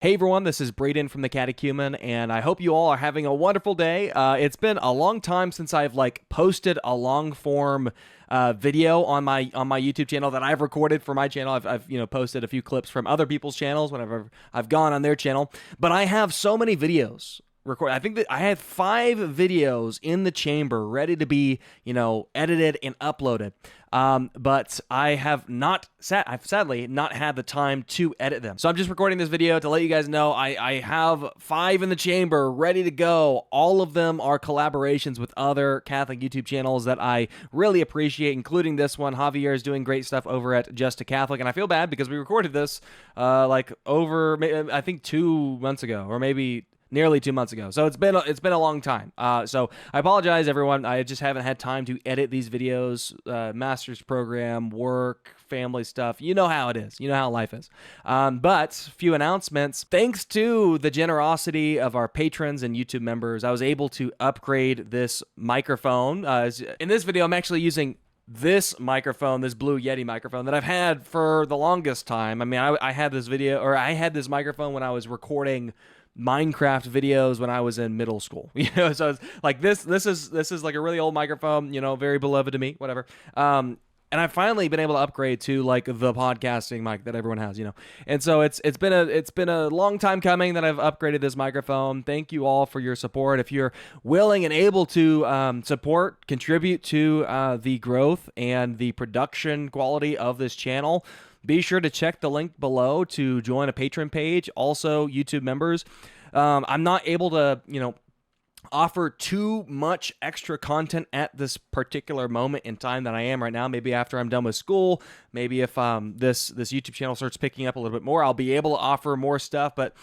Hey everyone, this is Braden from the Catechumen, and I hope you all are having a wonderful day. It's been a long time since I've posted a long form video on my YouTube channel that I've recorded for my channel. I've posted a few clips from other people's channels whenever I've gone on their channel, but I have so many videos record. I think that I had 5 videos in the chamber ready to be, edited and uploaded. But I have I've sadly not had the time to edit them. So I'm just recording this video to let you guys know I have 5 in the chamber ready to go. All of them are collaborations with other Catholic YouTube channels that I really appreciate, including this one. Javier is doing great stuff over at Just a Catholic, and I feel bad because we recorded this over, I think 2 months ago, or maybe nearly 2 months ago. So it's been a long time. So I apologize, everyone. I just haven't had time to edit these videos. Master's program, work, family stuff. You know how it is. You know how life is. But few announcements. Thanks to the generosity of our patrons and YouTube members, I was able to upgrade this microphone. In this video, I'm actually using this microphone, this Blue Yeti microphone that I've had for the longest time. I mean, I had this microphone when I was recording Minecraft videos when I was in middle school. So it's like this is like a really old microphone, very beloved to me, whatever. And I've finally been able to upgrade to like the podcasting mic that everyone has, And so it's been a long time coming that I've upgraded this microphone. Thank you all for your support. If you're willing and able to contribute to the growth and the production quality of this channel, be sure to check the link below to join a Patreon page. Also, YouTube members, I'm not able to, offer too much extra content at this particular moment in time that I am right now. Maybe after I'm done with school, maybe if this YouTube channel starts picking up a little bit more, I'll be able to offer more stuff. But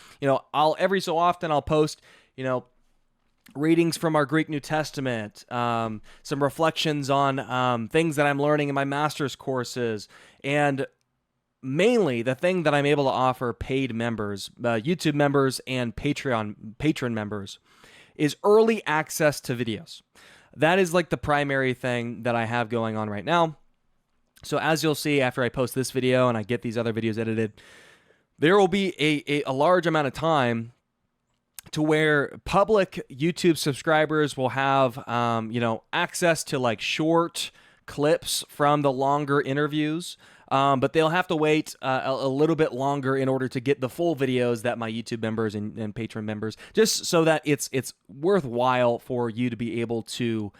I'll every so often I'll post readings from our Greek New Testament, some reflections on things that I'm learning in my master's courses, and mainly the thing that I'm able to offer paid members, YouTube members and patron members, is early access to videos. That is like the primary thing that I have going on right now. So as you'll see after I post this video and I get these other videos edited, there will be a large amount of time to where public YouTube subscribers will have access to like short clips from the longer interviews. But they'll have to wait a little bit longer in order to get the full videos that my YouTube members and patron members, just so that it's worthwhile for you to be able to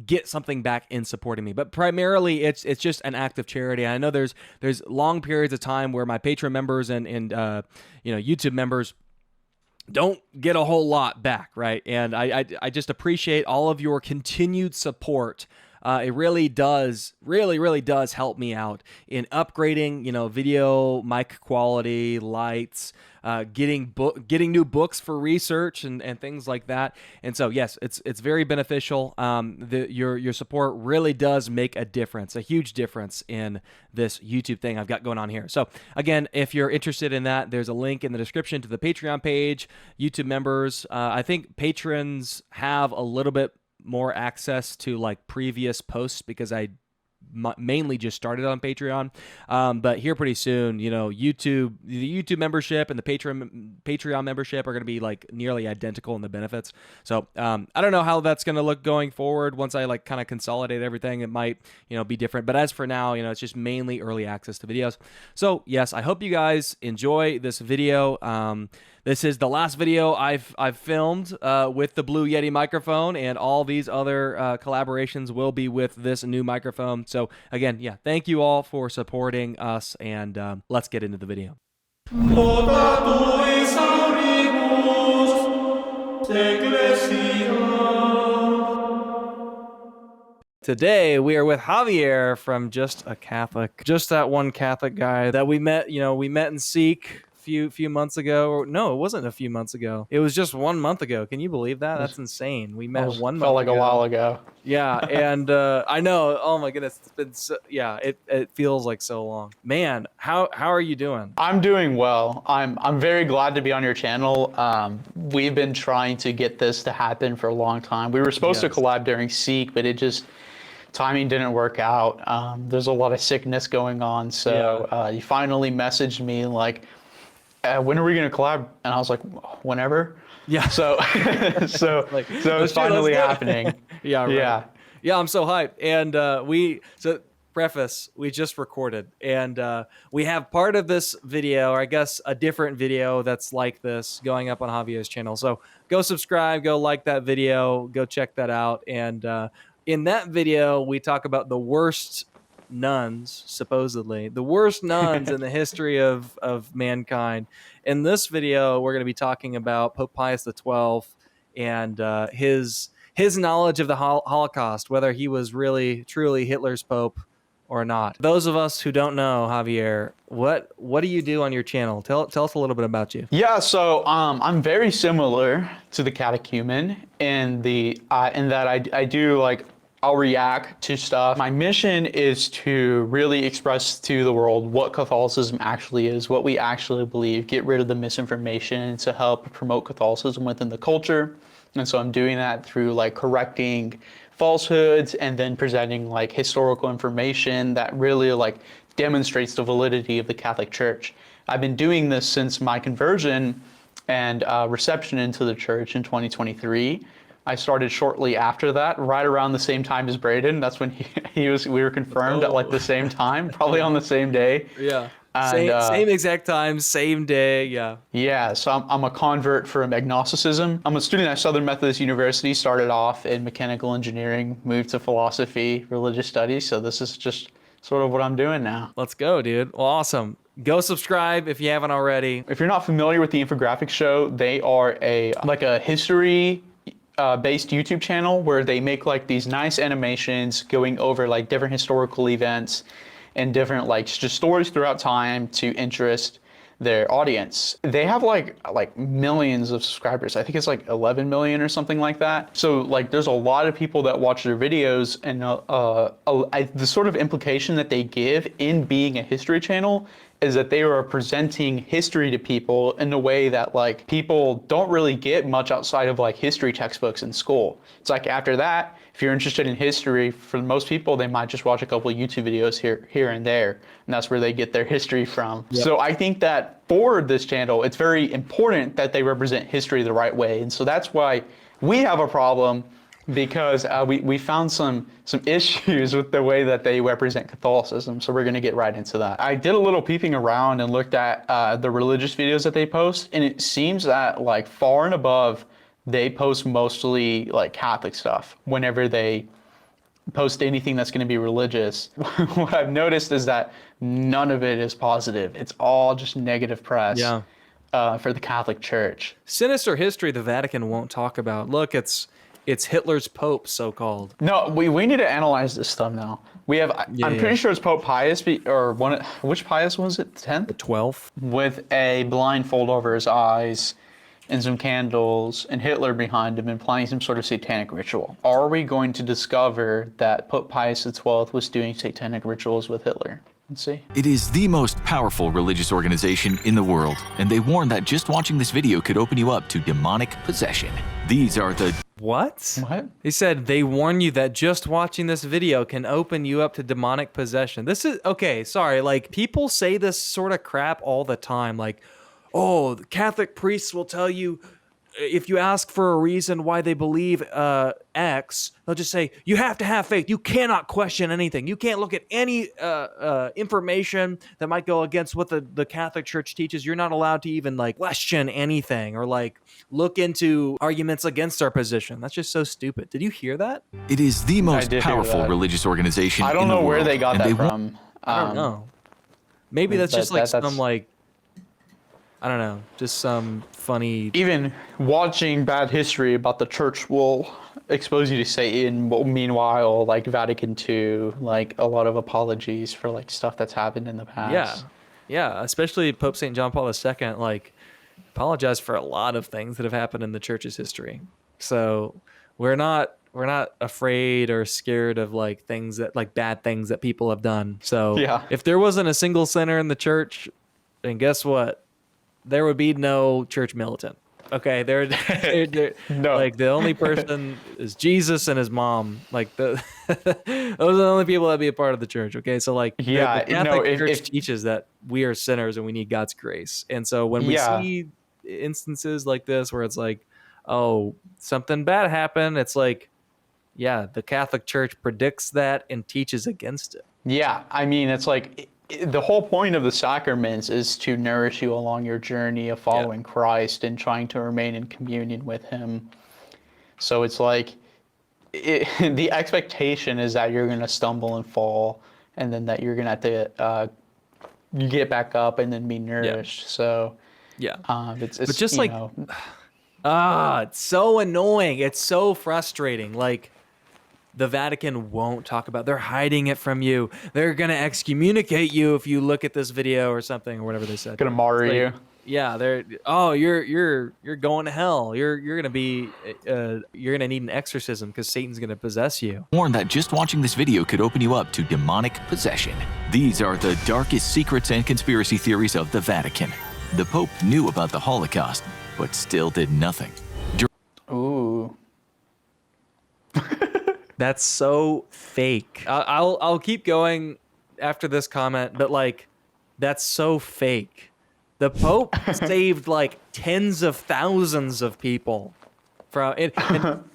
get something back in supporting me. But primarily, it's just an act of charity. I know there's long periods of time where my patron members and YouTube members don't get a whole lot back, right? And I just appreciate all of your continued support. It really does help me out in upgrading, video, mic quality, lights, getting new books for research and things like that. And so, yes, it's very beneficial. Your support really does make a difference, a huge difference in this YouTube thing I've got going on here. So again, if you're interested in that, there's a link in the description to the Patreon page. YouTube members, I think patrons have a little bit more access to like previous posts because I mainly just started on Patreon. But here pretty soon, the YouTube membership and the Patreon membership are going to be like nearly identical in the benefits. So I don't know how that's going to look going forward. Once I kind of consolidate everything, it might, be different. But as for now, it's just mainly early access to videos. So yes, I hope you guys enjoy this video. This is the last video I've filmed with the Blue Yeti microphone, and all these other collaborations will be with this new microphone. So again, yeah, thank you all for supporting us, and let's get into the video. Today we are with Javier from Just a Catholic, just that one Catholic guy that we met. We met in Seek few months ago. Or no, it wasn't a few months ago. It was just 1 month ago. Can you believe that? That's insane. We met 1 month ago. Felt like a while ago. Yeah, and I know. Oh my goodness, it's been it feels like so long. Man, how are you doing? I'm doing well. I'm very glad to be on your channel. We've been trying to get this to happen for a long time. We were supposed to collab during Seek, but it just timing didn't work out. There's a lot of sickness going on, so you finally messaged me like when are we going to collab? And I was like, whenever. Yeah. So, so, Like, so it's finally happening. Yeah, right. Yeah. Yeah, I'm so hyped. And we just recorded, and we have part of this video, or I guess a different video that's like this, going up on Javier's channel. So go subscribe, go like that video, go check that out. And in that video, we talk about the worst nuns, supposedly the worst nuns in the history of mankind. In this video, we're going to be talking about Pope Pius XII and his knowledge of the Holocaust, whether he was really truly Hitler's pope or not. Those of us who don't know, Javier, what do you do on your channel? Tell us a little bit about you. Yeah, so I'm very similar to the Catechumen in that I do, like, I'll react to stuff. My mission is to really express to the world what Catholicism actually is, what we actually believe, get rid of the misinformation to help promote Catholicism within the culture. And so I'm doing that through, like, correcting falsehoods and then presenting, like, historical information that really, like, demonstrates the validity of the Catholic Church. I've been doing this since my conversion and reception into the church in 2023. I started shortly after that, right around the same time as Braden. That's when we were confirmed at, like, the same time, probably on the same day. Yeah. And, same exact time, same day. Yeah. Yeah, so I'm a convert from agnosticism. I'm a student at Southern Methodist University, started off in mechanical engineering, moved to philosophy, religious studies. So this is just sort of what I'm doing now. Let's go, dude. Well, awesome. Go subscribe if you haven't already. If you're not familiar with the Infographics Show, they are a history based YouTube channel where they make, like, these nice animations going over, like, different historical events and different, like, just stories throughout time to interest their audience. They have like millions of subscribers. I think it's like 11 million or something like that. So, like, there's a lot of people that watch their videos, and the sort of implication that they give in being a history channel is that they are presenting history to people in a way that, like, people don't really get much outside of, like, history textbooks in school. It's like, after that, if you're interested in history, for most people, they might just watch a couple of YouTube videos here and there, and that's where they get their history from. Yep. So I think that for this channel, it's very important that they represent history the right way, and so that's why we have a problem, because we found some issues with the way that they represent Catholicism, so we're going to get right into that. I did a little peeping around and looked at the religious videos that they post, and it seems that, like, far and above, they post mostly, like, Catholic stuff whenever they post anything that's going to be religious. What I've noticed is that none of it is positive. It's all just negative press. Yeah. For the Catholic Church. Sinister history the Vatican won't talk about. Look, it's Hitler's Pope, so-called. No, we need to analyze this stuff now. We have, I'm pretty sure it's Pope Pius, which Pius was it? 10th? The 12th. With a blindfold over his eyes and some candles and Hitler behind him, implying some sort of satanic ritual. Are we going to discover that Pope Pius XII was doing satanic rituals with Hitler? Let's see. It is the most powerful religious organization in the world, and they warn that just watching this video could open you up to demonic possession. These are the... What? What? He said they warn you that just watching this video can open you up to demonic possession. This is, okay, sorry, like, people say this sort of crap all the time, like, oh, the Catholic priests will tell you, if you ask for a reason why they believe X, they'll just say, you have to have faith. You cannot question anything. You can't look at any information that might go against what the Catholic Church teaches. You're not allowed to even, like, question anything or, like, look into arguments against our position. That's just so stupid. Did you hear that? It is the most powerful religious organization in the world. I don't know where they got that from. I don't know. Maybe that's just like some, like, I don't know, just some funny... Even watching bad history about the church will expose you to Satan. Meanwhile, like, Vatican II, like, a lot of apologies for, like, stuff that's happened in the past. Yeah, yeah, especially Pope St. John Paul II, like, apologized for a lot of things that have happened in the church's history. So we're not afraid or scared of, like, things that, like, bad things that people have done. So yeah. If there wasn't a single sinner in the church, then guess what? There would be no church militant. Okay, they're No. like the only person is Jesus and his mom. Like those are the only people that be a part of the church. Okay, so like Yeah, the no, Catholic Church if teaches that we are sinners and we need God's grace. And so when we yeah, see instances like this where it's like, oh, something bad happened, it's like, yeah, the Catholic Church predicts that and teaches against it. yeah, I mean, it's like the whole point of the sacraments is to nourish you along your journey of following Christ and trying to remain in communion with Him. So it's like the expectation is that you're going to stumble and fall, and then that you're going to have to get back up and then be nourished. So Yeah. it's But just you like, know, it's so annoying. It's so frustrating. Like, the Vatican won't talk about. They're hiding it from you. They're gonna excommunicate you if you look at this video or something or whatever they said. gonna mar Like, you. yeah, you're going to hell. You're gonna be you're gonna need an exorcism because Satan's gonna possess you. Warned that just watching this video could open you up to demonic possession. These are the darkest secrets and conspiracy theories of the Vatican. The Pope knew about the Holocaust, but still did nothing. Ooh. That's so fake. I'll keep going after this comment, but like, that's so fake. The Pope saved like tens of thousands of people from it.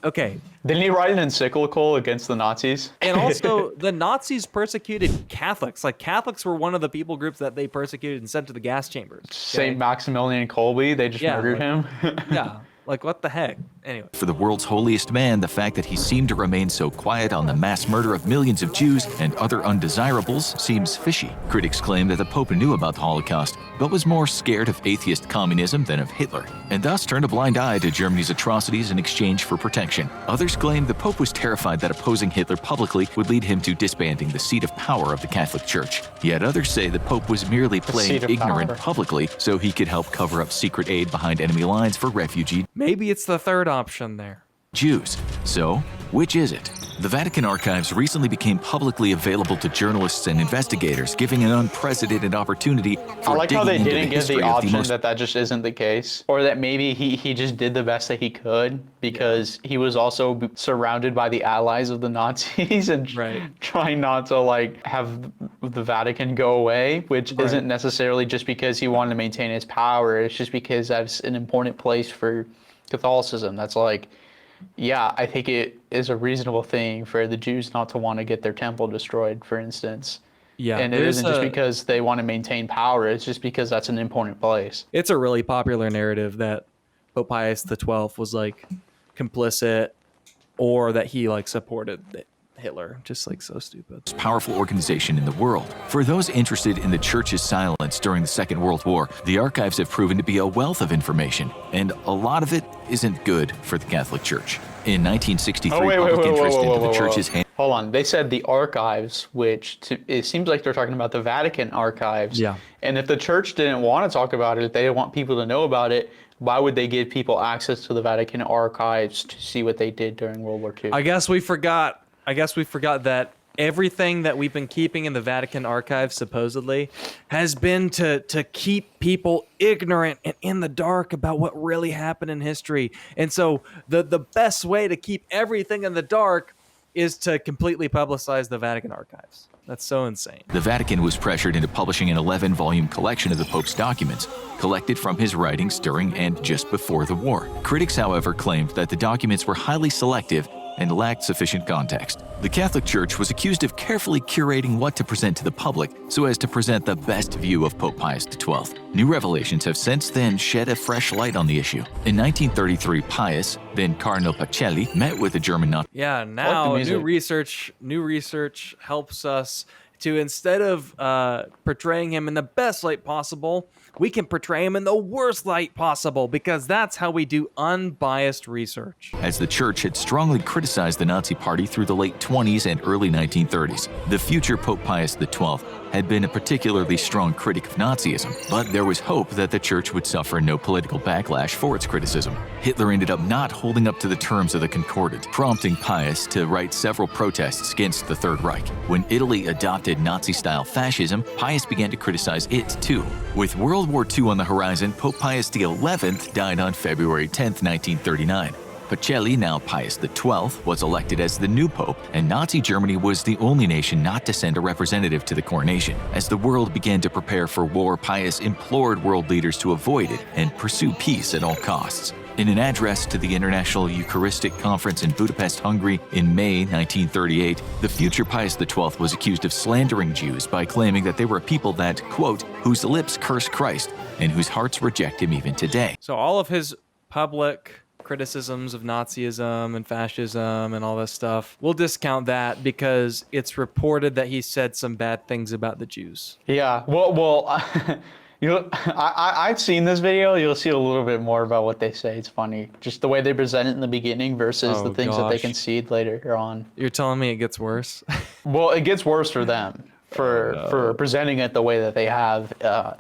Okay, Didn't he write an encyclical against the Nazis? and also the Nazis persecuted Catholics. Like Catholics were one of the people groups that they persecuted and sent to the gas chambers. Saint Maximilian Kolbe, they just Yeah, murdered him. Yeah, like what the heck? Anyway. For the world's holiest man, the fact that he seemed to remain so quiet on the mass murder of millions of Jews and other undesirables seems fishy. Critics claim that the Pope knew about the Holocaust, but was more scared of atheist communism than of Hitler, and thus turned a blind eye to Germany's atrocities in exchange for protection. Others claim the Pope was terrified that opposing Hitler publicly would lead him to disbanding the seat of power of the Catholic Church. Yet others say the Pope was merely playing seat of ignorant power. publicly so he could help cover up secret aid behind enemy lines for refugee Maybe it's the third option there. Jews. So, which is it? The Vatican archives recently became publicly available to journalists and investigators, giving an unprecedented opportunity for I like how they digging into didn't give history the of option most that just isn't the case, or that maybe he just did the best that he could because he was also surrounded by the allies of the Nazis and Right. trying not to like have the Vatican go away, which Right. isn't necessarily just because he wanted to maintain his power. It's just because that's an important place for Catholicism. That's like, yeah, I think it is a reasonable thing for the Jews not to want to get their temple destroyed, for instance. Yeah, And it isn't just because they want to maintain power, it's just because that's an important place. it's a really popular narrative that Pope Pius XII was like complicit or that he like supported Hitler. Just like so stupid. powerful organization in the world. For those interested in the Church's silence during the Second World War, the archives have proven to be a wealth of information, and a lot of it isn't good for the Catholic Church. In 1963, public interest into the Church's hand. Hold on. They said the archives, it seems like they're talking about the Vatican archives. Yeah. And if the Church didn't want to talk about it, if they didn't want people to know about it, why would they give people access to the Vatican archives to see what they did during World War II? I guess we forgot that everything that we've been keeping in the Vatican archives supposedly has been to keep people ignorant and in the dark about what really happened in history. And so the best way to keep everything in the dark is to completely publicize the Vatican archives. That's so insane. The Vatican was pressured into publishing an 11-volume collection of the Pope's documents, collected from his writings during and just before the war. Critics, however, claimed that the documents were highly selective and lacked sufficient context. The Catholic Church was accused of carefully curating what to present to the public so as to present the best view of Pope Pius XII. New revelations have since then shed a fresh light on the issue. In 1933, Pius, then Cardinal Pacelli, met with the German Nazi. Yeah, now music. new research helps us to, instead of portraying him in the best light possible, we can portray him in the worst light possible, because that's how we do unbiased research. As the Church had strongly criticized the Nazi Party through the late 20s and early 1930s. The future Pope Pius XII had been a particularly strong critic of Nazism, but there was hope that the Church would suffer no political backlash for its criticism. Hitler ended up not holding up to the terms of the Concordat, prompting Pius to write several protests against the Third Reich. When Italy adopted Nazi-style fascism, Pius began to criticize it too. With world World War II on the horizon, Pope Pius XI died on February 10, 1939. Pacelli, now Pius XII, was elected as the new pope, and Nazi Germany was the only nation not to send a representative to the coronation. As the world began to prepare for war, Pius implored world leaders to avoid it and pursue peace at all costs. In an address to the International Eucharistic Conference in Budapest, Hungary in May 1938, the future Pius XII was accused of slandering Jews by claiming that they were a people that, quote, whose lips curse Christ and whose hearts reject him even today. So all of his public criticisms of Nazism and fascism and all this stuff, we'll discount that because it's reported that he said some bad things about the Jews. Yeah. I've seen this video. You'll see a little bit more about what they say. It's funny, just the way they present it in the beginning versus the things that they concede later on. You're telling me it gets worse? Well, it gets worse for them. For presenting it the way that they have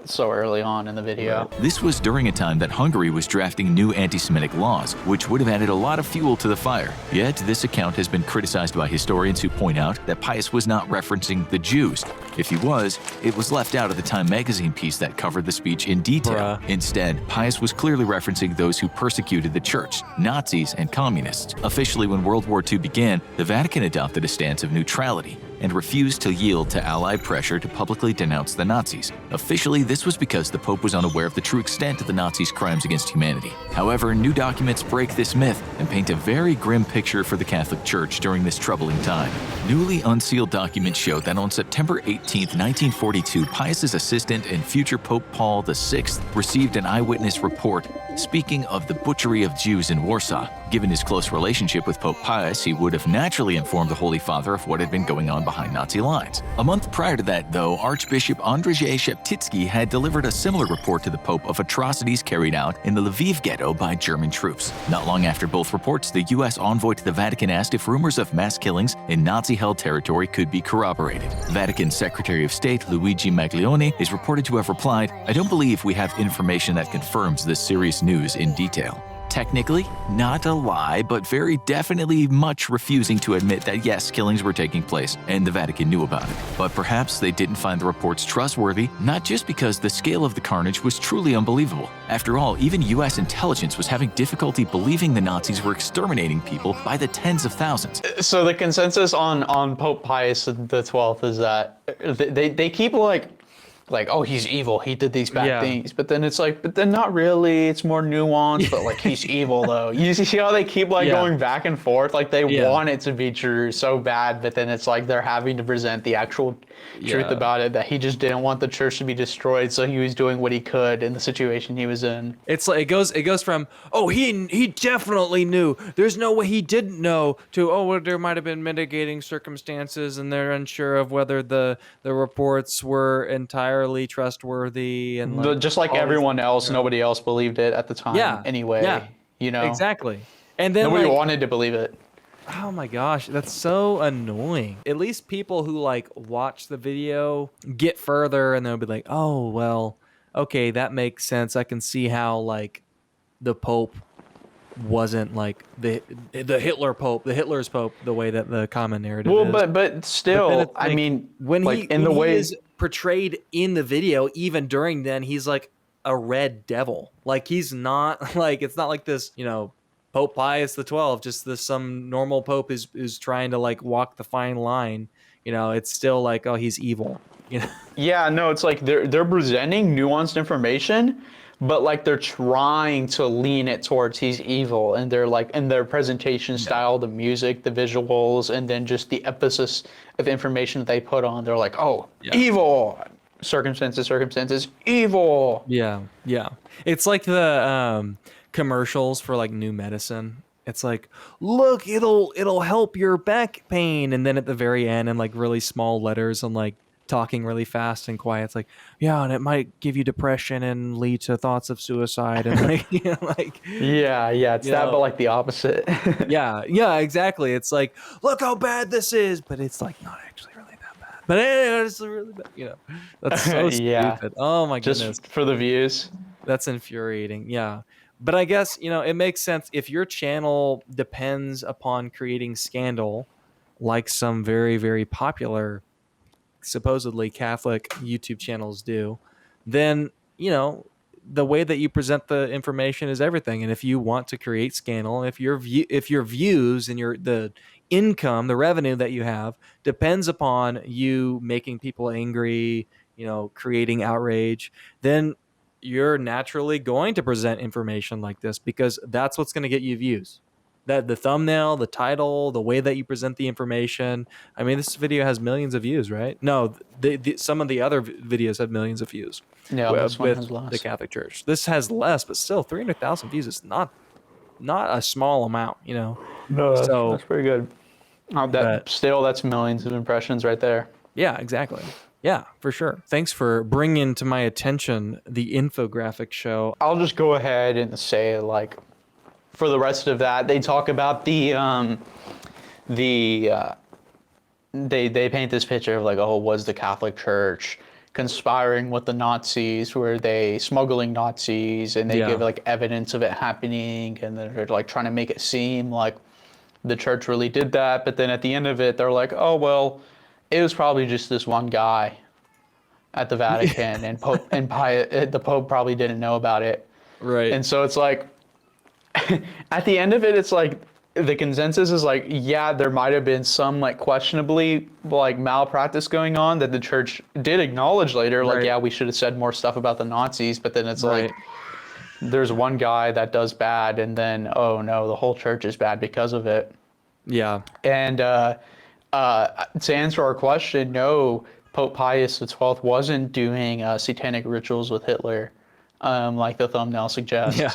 so early on in the video. Right. This was during a time that Hungary was drafting new anti-Semitic laws, which would have added a lot of fuel to the fire. Yet, this account has been criticized by historians who point out that Pius was not referencing the Jews. If he was, it was left out of the Time magazine piece that covered the speech in detail. Instead, Pius was clearly referencing those who persecuted the church, Nazis, and communists. Officially, when World War II began, the Vatican adopted a stance of neutrality and refused to yield to Allied pressure to publicly denounce the Nazis. Officially, this was because the Pope was unaware of the true extent of the Nazis' crimes against humanity. However, new documents break this myth and paint a very grim picture for the Catholic Church during this troubling time. Newly unsealed documents show that on September 18, 1942, Pius's assistant and future Pope Paul VI received an eyewitness report speaking of the butchery of Jews in Warsaw. Given his close relationship with Pope Pius, he would have naturally informed the Holy Father of what had been going on behind Nazi lines. A month prior to that, though, Archbishop Andrzej Szeptycki had delivered a similar report to the Pope of atrocities carried out in the Lviv ghetto by German troops. Not long after both reports, the U.S. envoy to the Vatican asked if rumors of mass killings in Nazi-held territory could be corroborated. Vatican Secretary of State Luigi Maglione is reported to have replied, "I don't believe we have information that confirms this serious news in detail." Technically, not a lie, but very definitely much refusing to admit that yes, killings were taking place, and the Vatican knew about it. But perhaps they didn't find the reports trustworthy, not just because the scale of the carnage was truly unbelievable. After all, even US intelligence was having difficulty believing the Nazis were exterminating people by the tens of thousands. So the consensus on Pope Pius XII is that they keep like, oh, he's evil, he did these bad things. But then it's like, but then not really, it's more nuanced, but like he's evil though. You see how they keep going back and forth? Like they want it to be true so bad, but then it's like they're having to present the actual truth about it, that he just didn't want the church to be destroyed, so he was doing what he could in the situation he was in. It's like it goes from, oh, he definitely knew, there's no way he didn't know, to, oh, well, there might have been mitigating circumstances and they're unsure of whether the reports were entirely trustworthy, and just like everyone else, nobody else believed it at the time anyway. You know, exactly. And then nobody wanted to believe it. Oh my gosh, that's so annoying. At least people who watch the video get further and they'll be like, oh, well, okay, that makes sense. I can see how the Pope wasn't like the Hitler's Pope, the way that the common narrative is. But still, I mean, when he is portrayed in the video, even during then, he's like a red devil. Like he's not it's not like this, Pope Pius XII, just some normal pope is trying to walk the fine line. It's still like, oh, he's evil. Yeah, no, it's like they're presenting nuanced information, but they're trying to lean it towards he's evil, and they're in their presentation style, the music, the visuals, and then just the emphasis of information that they put on. They're like, oh, evil, circumstances, evil. Yeah. It's like the commercials for new medicine. It's like, look, it'll help your back pain, and then at the very end, in really small letters and talking really fast and quiet, it's like, yeah, and it might give you depression and lead to thoughts of suicide, and it's that, but the opposite. yeah, exactly. It's like, look how bad this is, but it's not actually really that bad. But it's really bad. That's so stupid. Oh my goodness. Just for the views. That's infuriating. Yeah. But I guess, it makes sense if your channel depends upon creating scandal, like some very, very popular, supposedly Catholic YouTube channels do, then, you know, the way that you present the information is everything. And if you want to create scandal, if your views and the income, the revenue that you have depends upon you making people angry, creating outrage, then you're naturally going to present information like this because that's what's going to get you views. That the thumbnail, the title, the way that you present the information. I mean, this video has millions of views, right? No, some of the other videos have millions of views. Yeah, this one has less. The Catholic Church. This has less, but still 300,000 views is not a small amount, No, so that's pretty good. That's millions of impressions right there. Yeah, exactly. Yeah, for sure. Thanks for bringing to my attention the infographic show. I'll just go ahead and say, like, for the rest of that, they talk about they paint this picture of like, oh, was the Catholic Church conspiring with the Nazis? Were they smuggling Nazis? And they give like evidence of it happening, and they're like trying to make it seem like the church really did that. But then at the end of it, they're like, oh well, it was probably just this one guy at the Vatican, and the Pope probably didn't know about it. Right. And so it's like, at the end of it, it's like the consensus is like, yeah, there might have been some like questionably like malpractice going on that the church did acknowledge later. Like, yeah, we should have said more stuff about the Nazis, but then it's like, there's one guy that does bad, and then, oh no, the whole church is bad because of it. Yeah. And to answer our question, no, Pope Pius XII wasn't doing satanic rituals with Hitler, like the thumbnail suggests. Yeah.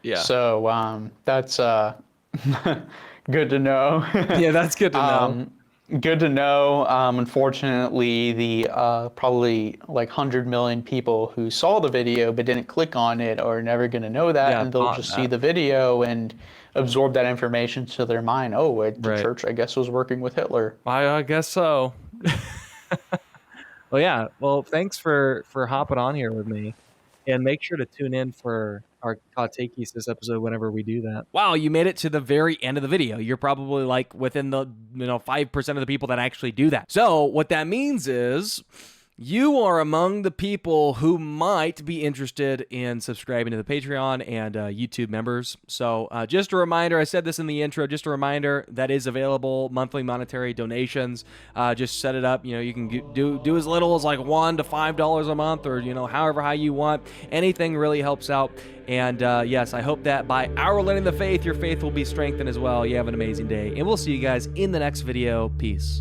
Yeah. So that's good to know. Yeah, that's good to know. Good to know. Unfortunately, the probably like 100 million people who saw the video but didn't click on it are never going to know that, and they'll just see the video and absorb that information to their mind. Oh, the church, I guess, was working with Hitler. I guess so. Well, yeah. Well, thanks for hopping on here with me, and make sure to tune in for our catechesis episode whenever we do that. Wow, you made it to the very end of the video. You're probably like within the 5% of the people that actually do that. So what that means is you are among the people who might be interested in subscribing to the Patreon and YouTube members. So just a reminder, I said this in the intro, just a reminder that is available, monthly monetary donations. Just set it up. You can do as little as like $1 to $5 a month, or however high you want. Anything really helps out. And yes, I hope that by our learning the faith, your faith will be strengthened as well. You have an amazing day, and we'll see you guys in the next video. Peace.